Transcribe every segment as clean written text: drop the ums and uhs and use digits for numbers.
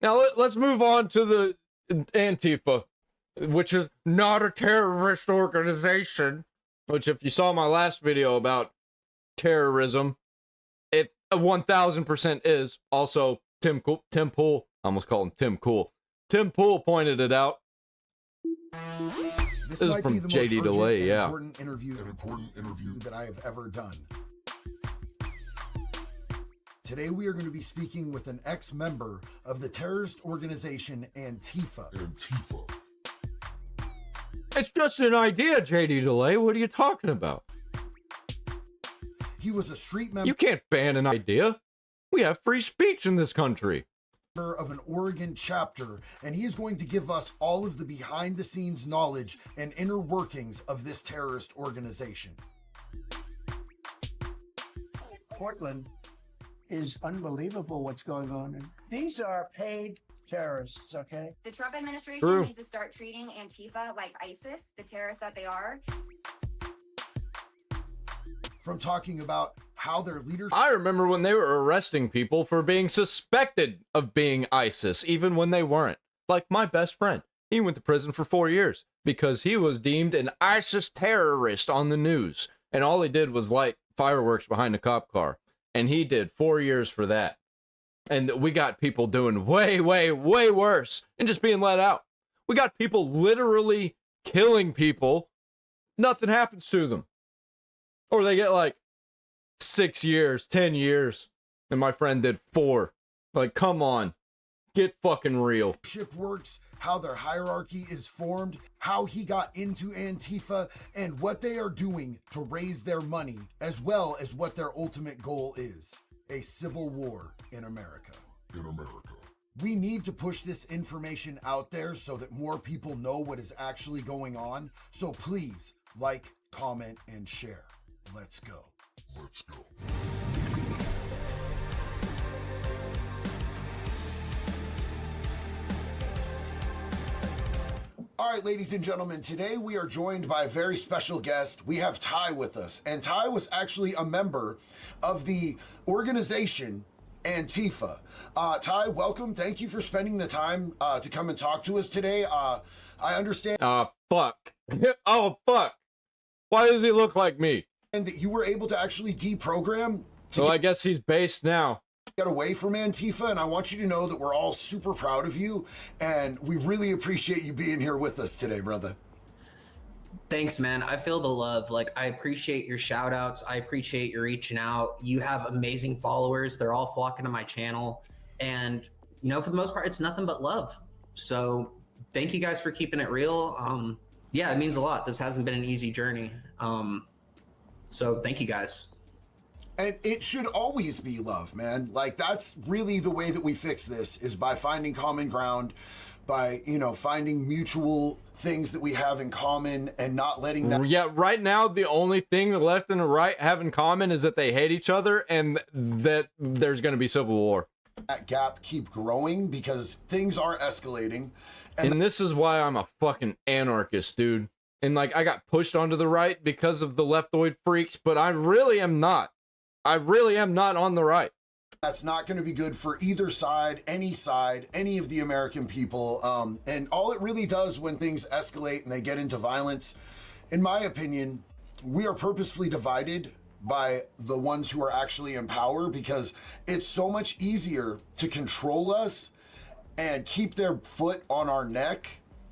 Now let's move on to the Antifa, which is not a terrorist organization. Which, if you saw my last video about terrorism, it 1000% is. Also, Tim Pool, I almost called him Tim Cool. Tim Pool pointed it out. This is from JD Delay, yeah. Important interview that I have ever done. Today we are going to be speaking with an ex-member of the terrorist organization Antifa. It's just an idea, JD Delay. What are you talking about? He was a street member. You can't ban an idea. We have free speech in this country. Of an Oregon chapter, and he is going to give us all of the behind-the-scenes knowledge and inner workings of this terrorist organization. Portland is unbelievable what's going on. And these are paid terrorists, okay? The Trump administration needs to start treating Antifa like ISIS, the terrorists that they are. From talking about how their leaders... I remember when they were arresting people for being suspected of being ISIS, even when they weren't. Like my best friend. He went to prison for 4 years because he was deemed an ISIS terrorist on the news. And all he did was light fireworks behind a cop car. And he did 4 years for that. And we got people doing way, way, way worse and just being let out. We got people literally killing people. Nothing happens to them. Or they get like 6 years, 10 years. And my friend did 4. Like, come on. Get fucking real. Works, how their hierarchy is formed, how he got into Antifa, and what they are doing to raise their money, as well as what their ultimate goal is. A civil war in America. We need to push this information out there so that more people know what is actually going on. So please, like, comment, and share. Let's go. All right, ladies and gentlemen, today we are joined by a very special guest. We have Ty with us, and Ty was actually a member of the organization Antifa. Ty, welcome. Thank you for spending the time to come and talk to us today. I understand. Fuck. Oh, fuck. Why does he look like me? And that you were able to actually deprogram to I guess he's based now. Get away from Antifa, and I want you to know that we're all super proud of you, and we really appreciate you being here with us today, brother. Thanks, man. I feel the love. Like, I appreciate your shout outs. I appreciate your reaching out. You have amazing followers. They're all flocking to my channel. And, you know, for the most part, it's nothing but love. So thank you guys for keeping it real. Yeah, it means a lot. This hasn't been an easy journey. So thank you guys. And it should always be love, man. Like, that's really the way that we fix this, is by finding common ground, by, you know, finding mutual things that we have in common and not letting that... Yeah, right now, the only thing the left and the right have in common is that they hate each other and that there's going to be civil war. That gap keep growing because things are escalating. And this is why I'm a fucking anarchist, dude. And, like, I got pushed onto the right because of the leftoid freaks, but I really am not. I really am not on the right. That's not going to be good for either side, any of the American people. And all it really does when things escalate and they get into violence, in my opinion, we are purposefully divided by the ones who are actually in power, because it's so much easier to control us and keep their foot on our neck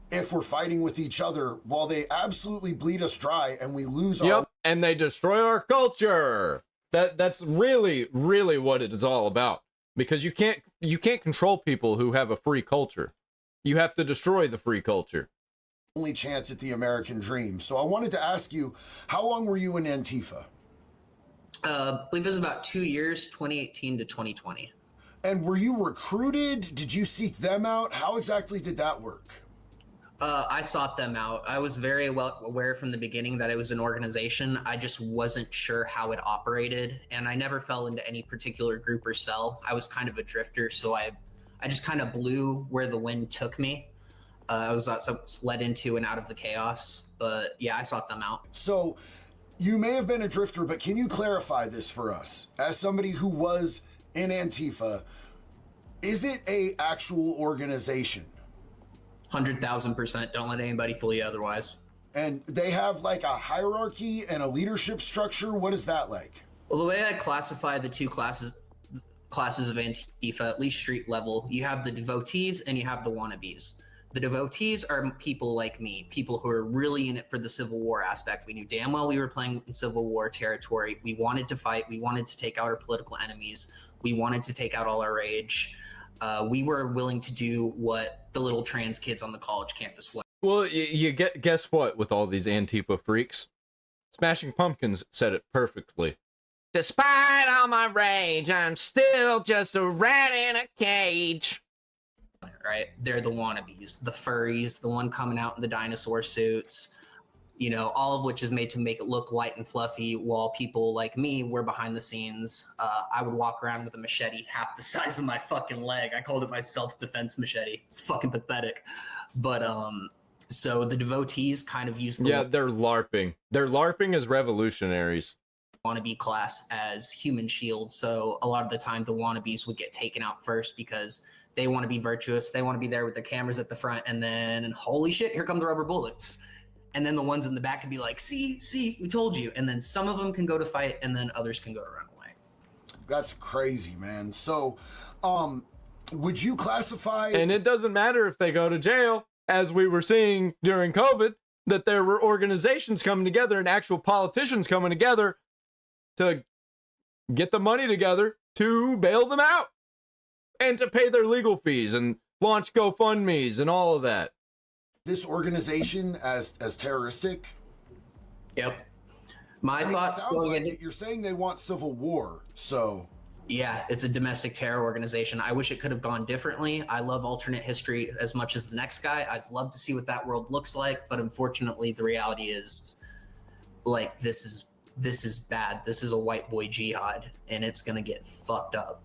if we're fighting with each other, while they absolutely bleed us dry and we lose our... And they destroy our culture. That's really, really what it is all about. Because you can't control people who have a free culture. You have to destroy the free culture. Only chance at the American dream. So I wanted to ask you, how long were you in Antifa? I believe it was about 2 years, 2018 to 2020. And were you recruited? Did you seek them out? How exactly did that work? I sought them out. I was very well aware from the beginning that it was an organization. I just wasn't sure how it operated, and I never fell into any particular group or cell. I was kind of a drifter, so I just kind of blew where the wind took me. I was led into and out of the chaos, but yeah, I sought them out. So you may have been a drifter, but can you clarify this for us? As somebody who was in Antifa, Is it a actual organization? 100,000%. Don't let anybody fool you otherwise. And they have like a hierarchy and a leadership structure. What is that like? Well, the way I classify the two classes of Antifa, at least street level, you have the devotees and you have the wannabes. The devotees are people like me, people who are really in it for the Civil War aspect. We knew damn well we were playing in Civil War territory. We wanted to fight. We wanted to take out our political enemies. We wanted to take out all our rage. We were willing to do what the little trans kids on the college campus were. Well, guess what with all these Antifa freaks? Smashing Pumpkins said it perfectly. Despite all my rage, I'm still just a rat in a cage. Right? They're the wannabes, the furries, the one coming out in the dinosaur suits, you know, all of which is made to make it look light and fluffy, while people like me were behind the scenes. I would walk around with a machete half the size of my fucking leg. I called it my self-defense machete. It's fucking pathetic. But so the devotees kind of use the they're LARPing. They're LARPing as revolutionaries. Wannabe class as human shield. So a lot of the time the wannabes would get taken out first because they want to be virtuous. They want to be there with their cameras at the front, and then holy shit, here come the rubber bullets. And then the ones in the back can be like, see, we told you. And then some of them can go to fight, and then others can go to run away. That's crazy, man. So, would you classify? And it doesn't matter if they go to jail, as we were seeing during COVID, that there were organizations coming together and actual politicians coming together to get the money together to bail them out and to pay their legal fees and launch GoFundMes and all of that. This organization as terroristic? Yep. My thoughts sounds like you're saying they want civil war, so yeah, it's a domestic terror organization. I wish it could have gone differently. I love alternate history as much as the next guy. I'd love to see what that world looks like, but unfortunately the reality is like this is bad. This is a white boy jihad, and it's gonna get fucked up.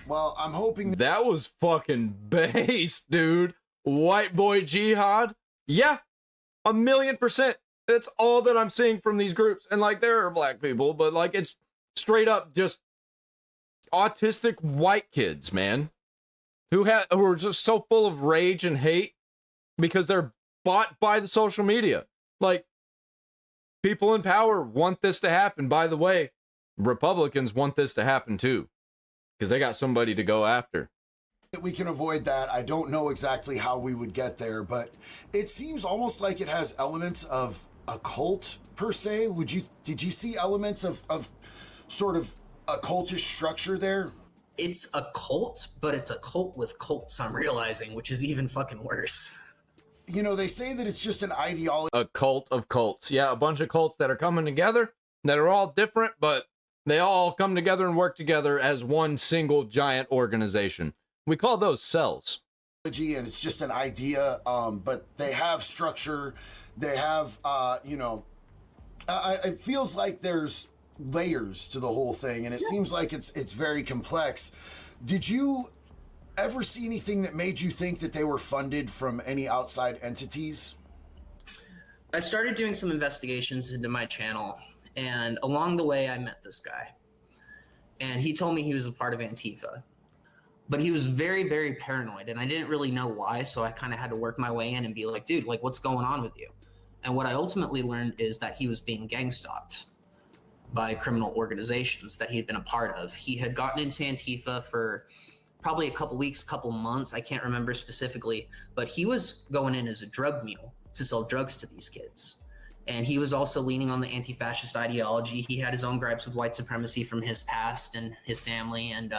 Well, I'm hoping that was fucking based, dude. White boy jihad? Yeah, 1,000,000%. That's all that I'm seeing from these groups. And like, there are black people, but like, it's straight up just autistic white kids, man, who are just so full of rage and hate because they're bought by the social media. Like, people in power want this to happen. By the way, Republicans want this to happen too, because they got somebody to go after. we can avoid that. I don't know exactly how we would get there, but it seems almost like it has elements of a cult per se. Did you see elements of sort of a cultish structure there? It's a cult, but it's a cult with cults, I'm realizing, which is even fucking worse. You know, they say that it's just an ideology. A cult of cults. Yeah, a bunch of cults that are coming together, that are all different, but they all come together and work together as one single giant organization. We call those cells. And it's just an idea, but they have structure. They have, it feels like there's layers to the whole thing, and it seems like it's very complex. Did you ever see anything that made you think that they were funded from any outside entities? I started doing some investigations into my channel, and along the way I met this guy, and he told me he was a part of Antifa, but he was very, very paranoid, and I didn't really know why, so I kind of had to work my way in and be like, dude, like, what's going on with you? And what I ultimately learned is that he was being gang stalked by criminal organizations that he had been a part of. He had gotten into Antifa for probably a couple weeks, couple months, I can't remember specifically, but he was going in as a drug mule to sell drugs to these kids. And he was also leaning on the anti-fascist ideology. He had his own gripes with white supremacy from his past and his family, and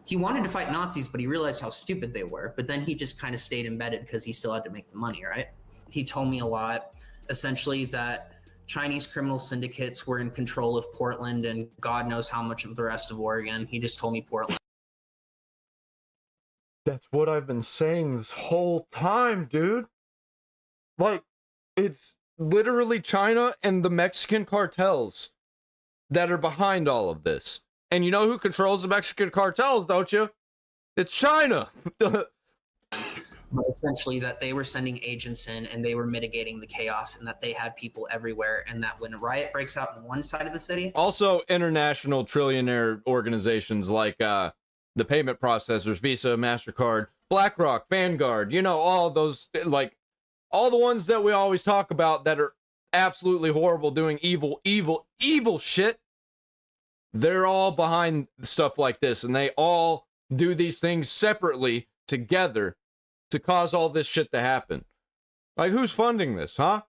he wanted to fight Nazis, but he realized how stupid they were. But then he just kind of stayed embedded because he still had to make the money, right? He told me a lot, essentially that Chinese criminal syndicates were in control of Portland and God knows how much of the rest of Oregon. He just told me Portland. That's what I've been saying this whole time, dude. Like, it's literally China and the Mexican cartels that are behind all of this. And you know who controls the Mexican cartels, don't you? It's China. But essentially that they were sending agents in and they were mitigating the chaos, and that they had people everywhere, and that when a riot breaks out in one side of the city. Also, international trillionaire organizations like the payment processors, Visa, MasterCard, BlackRock, Vanguard, you know, all those, like, all the ones that we always talk about that are absolutely horrible, doing evil shit. They're all behind stuff like this, and they all do these things separately together to cause all this shit to happen. Like, who's funding this, huh?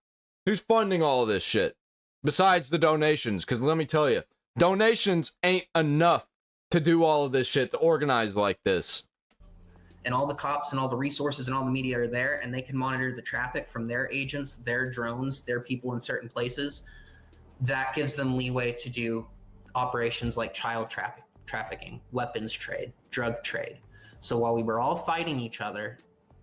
Who's funding all of this shit? Besides the donations, because let me tell you, donations ain't enough to do all of this shit, to organize like this. And all the cops and all the resources and all the media are there, and they can monitor the traffic from their agents, their drones, their people in certain places. That gives them leeway to do operations like child trafficking, weapons trade, drug trade. So while we were all fighting each other,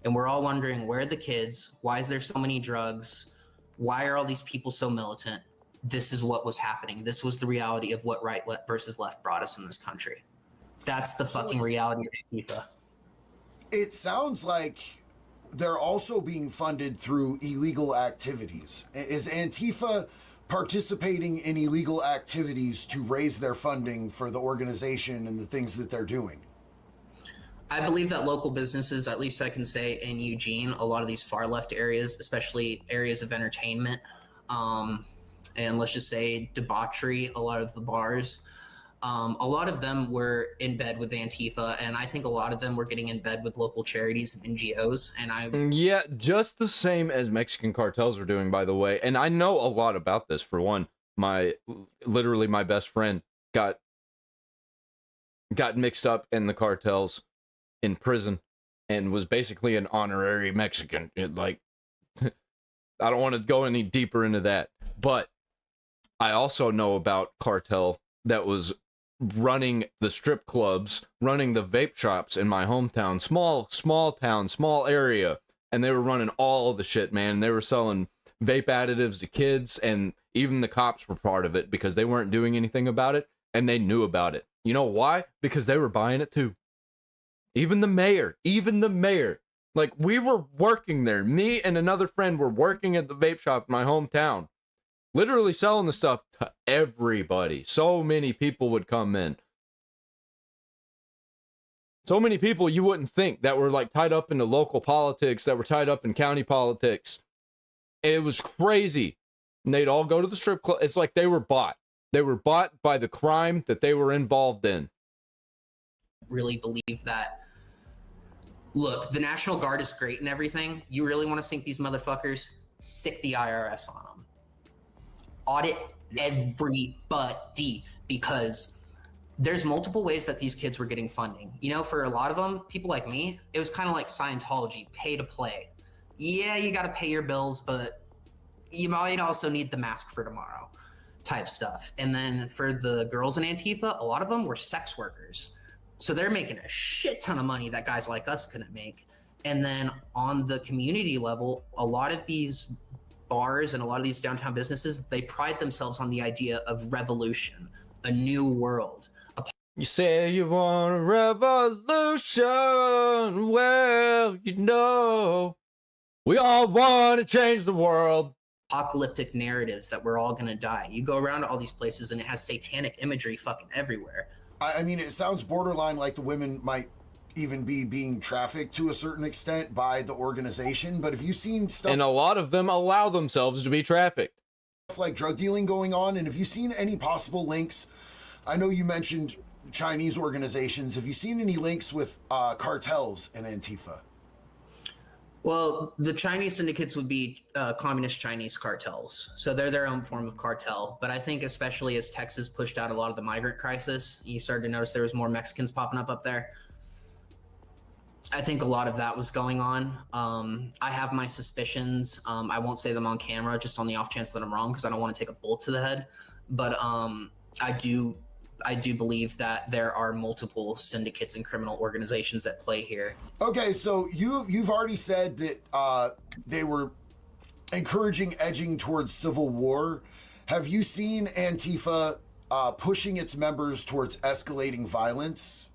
and we're all wondering, where are the kids? Why is there so many drugs? Why are all these people so militant? This is what was happening. This was the reality of what right versus left brought us in this country. That's the fucking reality of Antifa. It sounds like they're also being funded through illegal activities. Is Antifa participating in illegal activities to raise their funding for the organization and the things that they're doing? I believe that local businesses, at least I can say in Eugene, a lot of these far left areas, especially areas of entertainment, and let's just say debauchery, a lot of the bars, a lot of them were in bed with Antifa, and I think a lot of them were getting in bed with local charities and NGOs. And Yeah, just the same as Mexican cartels are doing, by the way. And I know a lot about this. For one, literally my best friend got mixed up in the cartels in prison and was basically an honorary Mexican. I don't want to go any deeper into that, but I also know about cartel that was running the strip clubs, running the vape shops in my hometown, small town, small area, and they were running all of the shit, man. They were selling vape additives to kids, and even the cops were part of it because they weren't doing anything about it, and they knew about it. You know why? Because they were buying it too. Even the mayor. Like, we were working there. Me and another friend were working at the vape shop in my hometown, literally selling the stuff to everybody. So many people would come in. So many people you wouldn't think that were like tied up into local politics, that were tied up in county politics. It was crazy. And they'd all go to the strip club. It's like they were bought. They were bought by the crime that they were involved in. Really believe that, look, the National Guard is great and everything. You really want to sink these motherfuckers? Sick the IRS on them. Audit everybody, because there's multiple ways that these kids were getting funding. You know, for a lot of them, people like me, it was kind of like Scientology, pay to play. Yeah, you got to pay your bills, but you might also need the mask for tomorrow type stuff. And then for the girls in Antifa, a lot of them were sex workers. So they're making a shit ton of money that guys like us couldn't make. And then on the community level, a lot of these bars and a lot of these downtown businesses, they pride themselves on the idea of revolution, a new world. You say you want a revolution, well, you know, we all want to change the world. Apocalyptic narratives that we're all going to die. You go around to all these places and it has satanic imagery fucking everywhere. I mean, it sounds borderline like the women might even be being trafficked to a certain extent by the organization. But have you seen stuff? And a lot of them allow themselves to be trafficked. Like drug dealing going on? And have you seen any possible links? I know you mentioned Chinese organizations. Have you seen any links with cartels and Antifa? Well, the Chinese syndicates would be communist Chinese cartels. So they're their own form of cartel. But I think especially as Texas pushed out a lot of the migrant crisis, you started to notice there was more Mexicans popping up there. I think a lot of that was going on. I have my suspicions. I won't say them on camera, just on the off chance that I'm wrong, because I don't want to take a bullet to the head. But I do believe that there are multiple syndicates and criminal organizations that play here. Okay, so you've already said that they were encouraging edging towards civil war. Have you seen Antifa pushing its members towards escalating violence?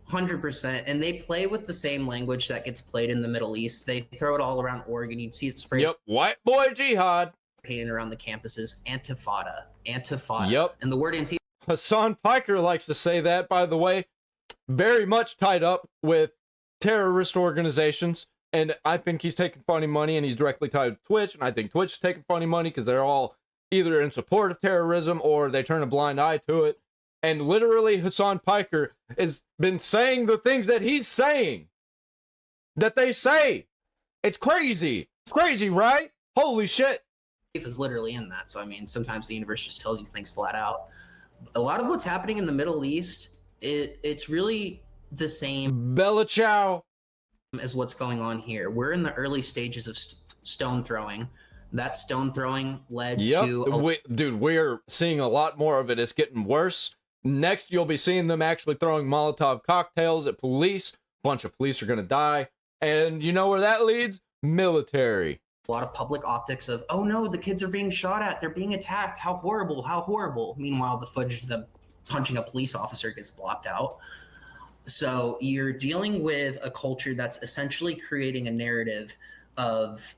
100%. And they play with the same language that gets played in the Middle East. They throw it all around Oregon. You'd see it sprayed. Yep, white boy jihad. Painted around the campuses. Antifada. Yep. And the word Antifa. Hassan Piker likes to say that, by the way. very much tied up with terrorist organizations. And I think he's taking funny money, and he's directly tied to Twitch. And I think Twitch is taking funny money because they're all either in support of terrorism or they turn a blind eye to it. And literally, Hassan Piker has been saying the things that he's saying that they say. It's crazy. It's crazy, right? Holy shit. Is literally in that. So, I mean, sometimes the universe just tells you things flat out. A lot of what's happening in the Middle East, it's really the same Bella Ciao as what's going on here. We're in the early stages of stone throwing. That stone throwing led to... Dude, we're seeing a lot more of it. It's getting worse. Next, you'll be seeing them actually throwing Molotov cocktails at police. A bunch of police are going to die. And you know where that leads? Military. A lot of public optics of, oh no, the kids are being shot at. They're being attacked. How horrible. How horrible. Meanwhile, the footage of them punching a police officer gets blocked out. So you're dealing with a culture that's essentially creating a narrative of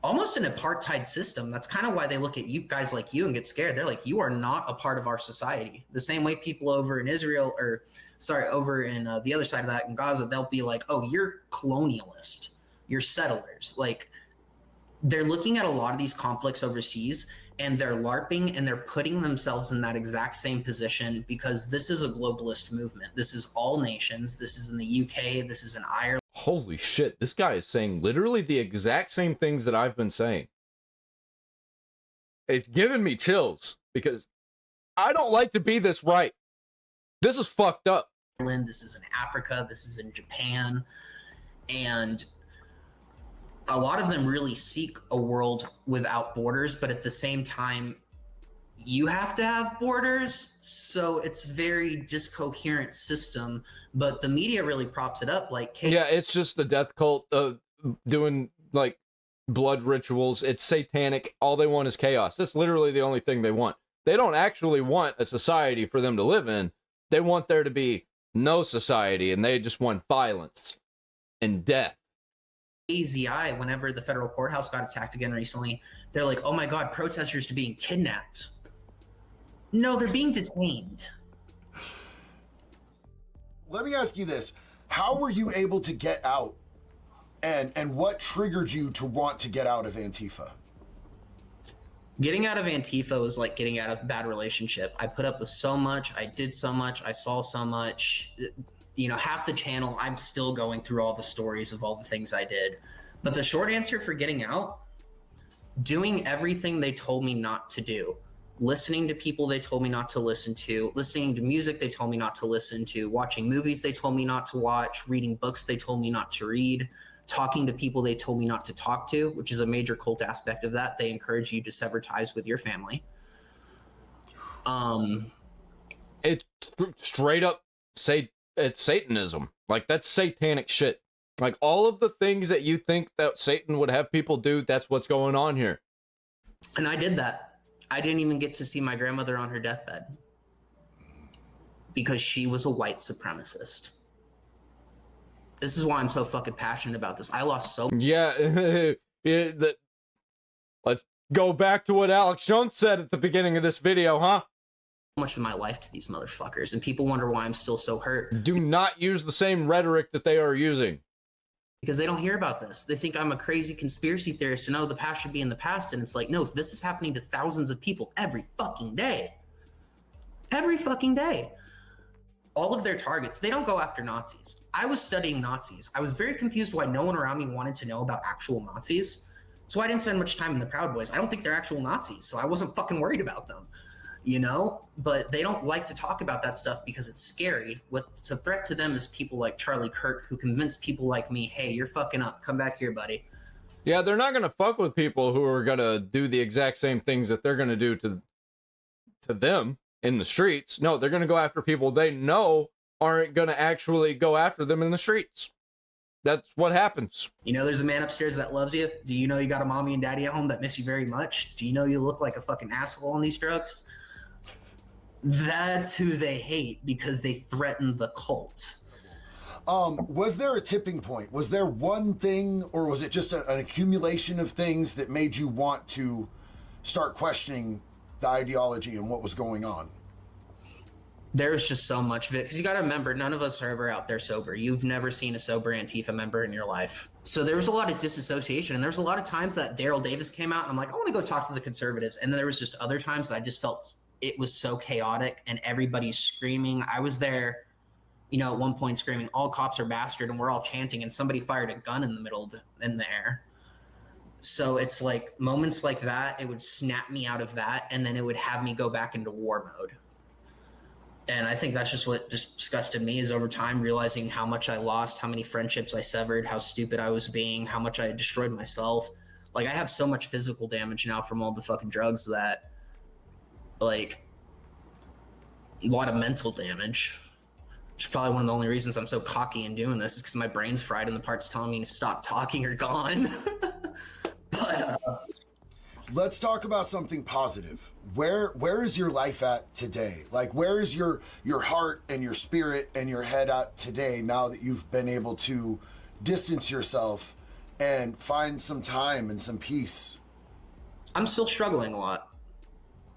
almost an apartheid system. That's kind of why they look at you guys like you and get scared. They're like, you are not a part of our society. The same way people over in Israel, or sorry, over in the other side of that in Gaza, they'll be like, oh, you're colonialist. You're settlers. Like, they're looking at a lot of these conflicts overseas and they're LARPing and they're putting themselves in that exact same position because this is a globalist movement. This is all nations. This is in the UK. This is in Ireland. Holy shit, this guy is saying literally the exact same things that I've been saying. It's giving me chills because I don't like to be this right. This is fucked up. This is in Africa. This is in Japan. And a lot of them really seek a world without borders, but at the same time, you have to have borders. So it's very discoherent system, but the media really props it up. Like, yeah, it's just the death cult doing like blood rituals. It's satanic. All they want is chaos. That's literally the only thing they want. They don't actually want a society for them to live in. They want there to be no society, and they just want violence and death. AZI, whenever the federal courthouse got attacked again recently, they're like, oh my God, protesters are being kidnapped. No, they're being detained. Let me ask you this. How were you able to get out? And what triggered you to want to get out of Antifa? Getting out of Antifa was like getting out of a bad relationship. I put up with so much. I did so much. I saw so much. You know, half the channel, I'm still going through all the stories of all the things I did. But the short answer for getting out, doing everything they told me not to do. Listening to people they told me not to listen to, listening to music they told me not to listen to, watching movies they told me not to watch, reading books they told me not to read, talking to people they told me not to talk to, which is a major cult aspect of that. They encourage you to sever ties with your family. It's straight up it's Satanism. Like, that's satanic shit. Like, all of the things that you think that Satan would have people do, that's what's going on here. And I did that. I didn't even get to see my grandmother on her deathbed because she was a white supremacist. This is why I'm so fucking passionate about this. I lost so much. Yeah, let's go back to what Alex Jones said at the beginning of this video, huh? Much of my life to these motherfuckers, and people wonder why I'm still so hurt. Do not use the same rhetoric that they are using. Because they don't hear about this. They think I'm a crazy conspiracy theorist and, oh, the past should be in the past. And it's like, no, this is happening to thousands of people every fucking day. Every fucking day. All of their targets, they don't go after Nazis. I was studying Nazis. I was very confused why no one around me wanted to know about actual Nazis. So I didn't spend much time in the Proud Boys. I don't think they're actual Nazis, so I wasn't fucking worried about them. You know, but they don't like to talk about that stuff because it's scary. What's a threat to them is people like Charlie Kirk, who convince people like me, hey, you're fucking up. Come back here, buddy. Yeah, they're not going to fuck with people who are going to do the exact same things that they're going to do to them in the streets. No, they're going to go after people they know aren't going to actually go after them in the streets. That's what happens. You know, there's a man upstairs that loves you. Do you know you got a mommy and daddy at home that miss you very much? Do you know you look like a fucking asshole on these drugs? That's who they hate because they threaten the cult. Was there a tipping point? Was there one thing, or was it just an accumulation of things that made you want to start questioning the ideology and what was going on? There's just so much of it because you got to remember, none of us are ever out there sober. You've never seen a sober Antifa member in your life. So there was a lot of disassociation, and there's a lot of times that Daryl Davis came out and I'm like, I want to go talk to the conservatives. And then there was just other times that I just felt it was so chaotic and everybody's screaming. I was there, at one point screaming, all cops are bastard, and we're all chanting, and somebody fired a gun in the middle of in the air. So it's like moments like that, it would snap me out of that, and then it would have me go back into war mode. And I think that's just what disgusted me, is over time realizing how much I lost, how many friendships I severed, how stupid I was being, how much I had destroyed myself. Like, I have so much physical damage now from all the fucking drugs that, like, a lot of mental damage. Which is probably one of the only reasons I'm so cocky in doing this, is because my brain's fried and the parts telling me to stop talking are gone. But let's talk about something positive. Where is your life at today? Like, where is your heart and your spirit and your head at today, now that you've been able to distance yourself and find some time and some peace? I'm still struggling a lot.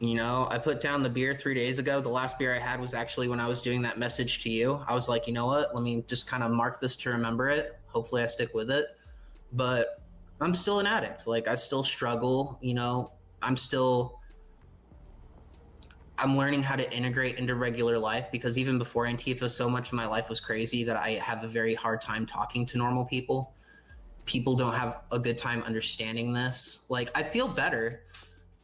I put down the beer 3 days ago. The last beer I had was actually when I was doing that message to you. I was like, you know what? Let me just kind of mark this to remember it. Hopefully I stick with it. But I'm still an addict. Like, I still struggle, I'm learning how to integrate into regular life, because even before Antifa, so much of my life was crazy that I have a very hard time talking to normal people. People don't have a good time understanding this. Like, I feel better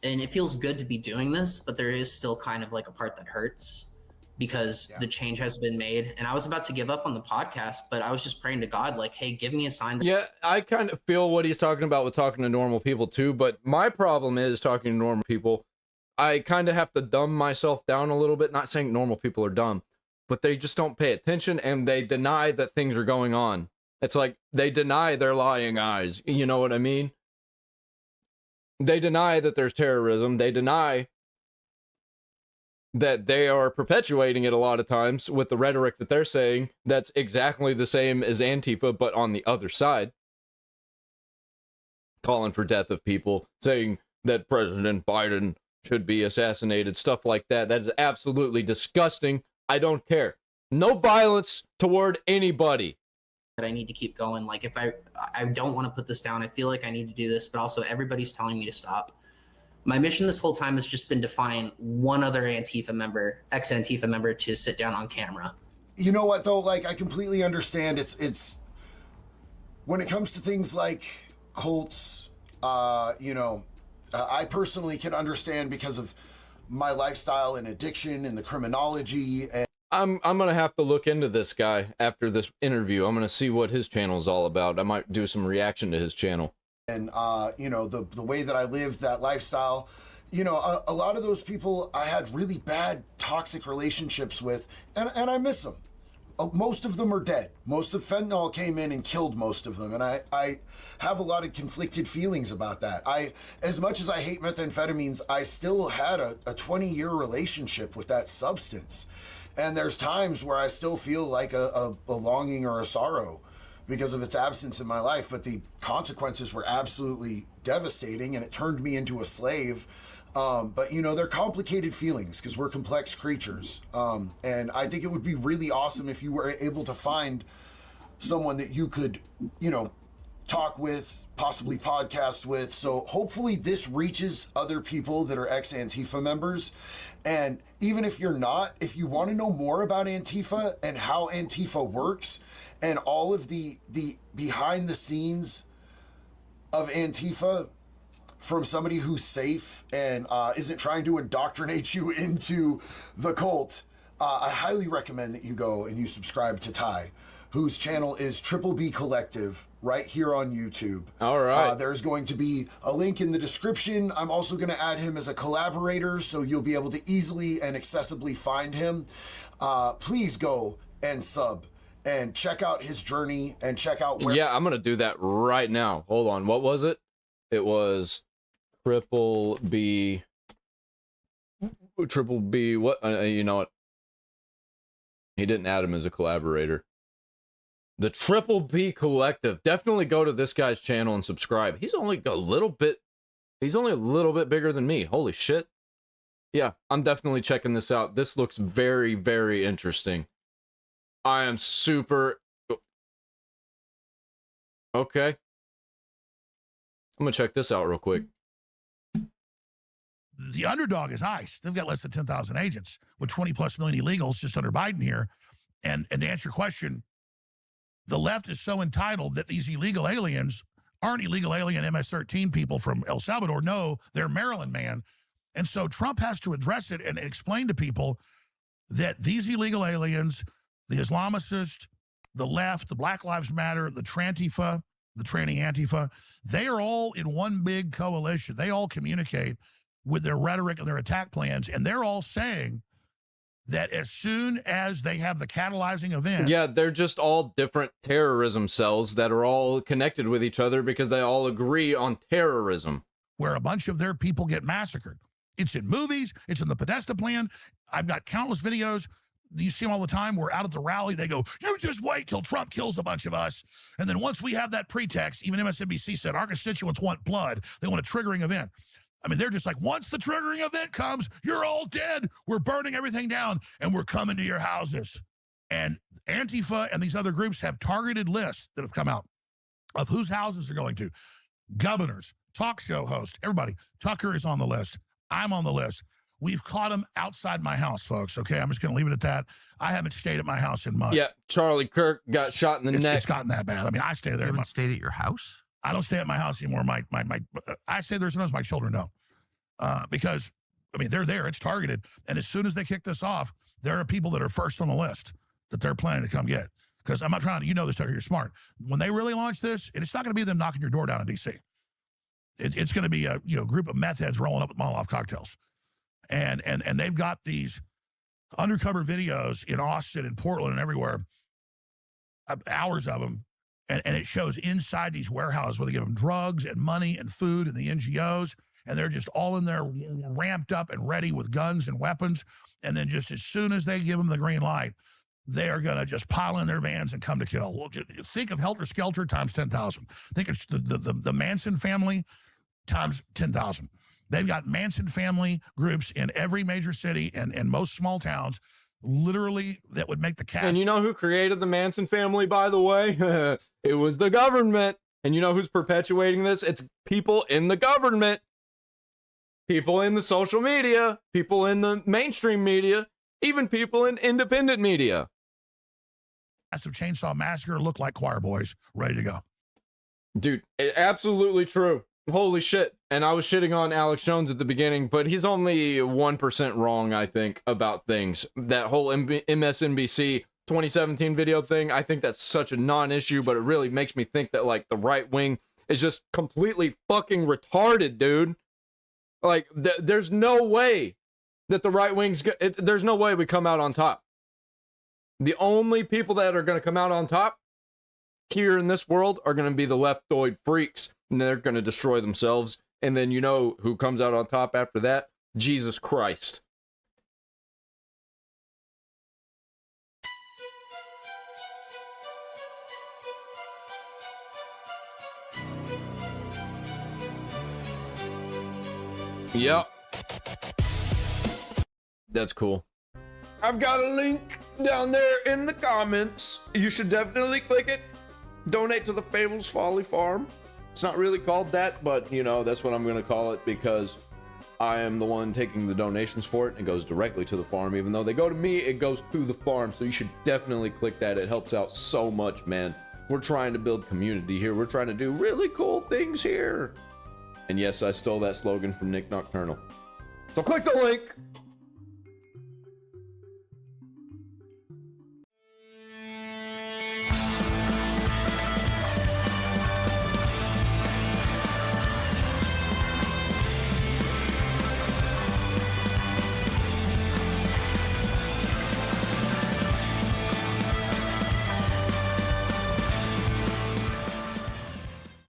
and it feels good to be doing this, but there is still kind of like a part that hurts because the change has been made. And I was about to give up on the podcast, but I was just praying to God, like, hey, give me a sign. Yeah, I kind of feel what he's talking about with talking to normal people too, but my problem is talking to normal people. I kind of have to dumb myself down a little bit, not saying normal people are dumb, but they just don't pay attention and they deny that things are going on. It's like they deny their lying eyes. You know what I mean? They deny that there's terrorism. They deny that they are perpetuating it a lot of times with the rhetoric that they're saying that's exactly the same as Antifa, but on the other side. Calling for death of people, saying that President Biden should be assassinated, stuff like that. That is absolutely disgusting. I don't care. No violence toward anybody. That I need to keep going. Like, if I don't want to put this down, I feel like I need to do this, but also everybody's telling me to stop. My mission this whole time has just been to find one other Antifa member, ex-Antifa member, to sit down on camera. You know what, though? Like, I completely understand. It's when it comes to things like cults, I personally can understand because of my lifestyle and addiction and the criminology. And I'm gonna have to look into this guy after this interview. I'm gonna see what his channel is all about. I might do some reaction to his channel. And the way that I lived that lifestyle, a lot of those people I had really bad toxic relationships with, and I miss them. Most of them are dead. Most of fentanyl came in and killed most of them. And I have a lot of conflicted feelings about that. As much as I hate methamphetamines, I still had a 20-year relationship with that substance. And there's times where I still feel like a longing or a sorrow because of its absence in my life. But the consequences were absolutely devastating, and it turned me into a slave. But they're complicated feelings because we're complex creatures. And I think it would be really awesome if you were able to find someone that you could, talk with, possibly podcast with. So hopefully this reaches other people that are ex-Antifa members. And even if you're not, if you want to know more about Antifa and how Antifa works and all of the behind the scenes of Antifa, from somebody who's safe and isn't trying to indoctrinate you into the cult, I highly recommend that you go and you subscribe to Ty, whose channel is Triple B Collective, right here on YouTube. All right. There's going to be a link in the description. I'm also going to add him as a collaborator, so you'll be able to easily and accessibly find him. Please go and sub and check out his journey and check out where... Yeah, I'm going to do that right now. Hold on. What was it? It was... Triple B, what, you know what? He didn't add him as a collaborator. The Triple B Collective. Definitely go to this guy's channel and subscribe. He's only a little bit bigger than me. Holy shit. Yeah, I'm definitely checking this out. This looks very, very interesting. I am super... Okay. I'm gonna check this out real quick. The underdog is ICE. They've got less than 10,000 agents with 20 plus million illegals just under Biden here. And to answer your question, the left is so entitled that these illegal aliens aren't illegal alien MS-13 people from El Salvador. No, they're Maryland, man. And so Trump has to address it and explain to people that these illegal aliens, the Islamicists, the left, the Black Lives Matter, the Trantifa, the tranny Antifa, they are all in one big coalition. They all communicate with their rhetoric and their attack plans, and they're all saying that as soon as they have the catalyzing event... Yeah, they're just all different terrorism cells that are all connected with each other because they all agree on terrorism. Where a bunch of their people get massacred. It's in movies. It's in the Podesta plan. I've got countless videos. You see them all the time. We're out at the rally. They go, you just wait till Trump kills a bunch of us. And then once we have that pretext, even MSNBC said our constituents want blood. They want a triggering event. I mean, they're just like, once the triggering event comes, you're all dead. We're burning everything down, and we're coming to your houses. And Antifa and these other groups have targeted lists that have come out of whose houses they're going to. Governors, talk show hosts, everybody. Tucker is on the list. I'm on the list. We've caught him outside my house, folks, okay? I'm just going to leave it at that. I haven't stayed at my house in months. Yeah, Charlie Kirk got shot in the neck. It's gotten that bad. I mean, I stay there. You haven't stayed at your house? I don't stay at my house anymore. I stay there sometimes. My children don't, because I mean they're there. It's targeted, and as soon as they kick this off, there are people that are first on the list that they're planning to come get. Because I'm not trying to, you know this, Tucker. You're smart. When they really launch this, it's not going to be them knocking your door down in D.C. It's going to be a group of meth heads rolling up with Molotov cocktails, and they've got these undercover videos in Austin and Portland and everywhere, hours of them. And it shows inside these warehouses where they give them drugs and money and food and the NGOs. And they're just all in there ramped up and ready with guns and weapons. And then just as soon as they give them the green light, they are going to just pile in their vans and come to kill. Well, think of Helter Skelter times 10,000. Think of the Manson family times 10,000. They've got Manson family groups in every major city and most small towns. Literally, that would make the cast. And you know who created the Manson family, by the way? It was the government. And you know who's perpetuating this? It's people in the government, people in the social media, people in the mainstream media, even people in independent media. Massive Chainsaw Massacre look like choir boys ready to go. Dude, absolutely true. Holy shit. And I was shitting on Alex Jones at the beginning, but he's only 1% wrong, I think, about things. That whole MSNBC 2017 video thing, I think that's such a non-issue, but it really makes me think that, like, the right wing is just completely fucking retarded, dude. Like, there's no way that the right wing's... there's no way we come out on top. The only people that are going to come out on top here in this world are going to be the leftoid freaks, and they're going to destroy themselves. And then you know who comes out on top after that? Jesus Christ. Yep. That's cool. I've got a link down there in the comments. You should definitely click it. Donate to the Fables Folly Farm. It's not really called that, but, you know, that's what I'm going to call it because I am the one taking the donations for it. It goes directly to the farm. Even though they go to me, it goes to the farm. So you should definitely click that. It helps out so much, man. We're trying to build community here. We're trying to do really cool things here. And yes, I stole that slogan from Nick Nocturnal. So click the link.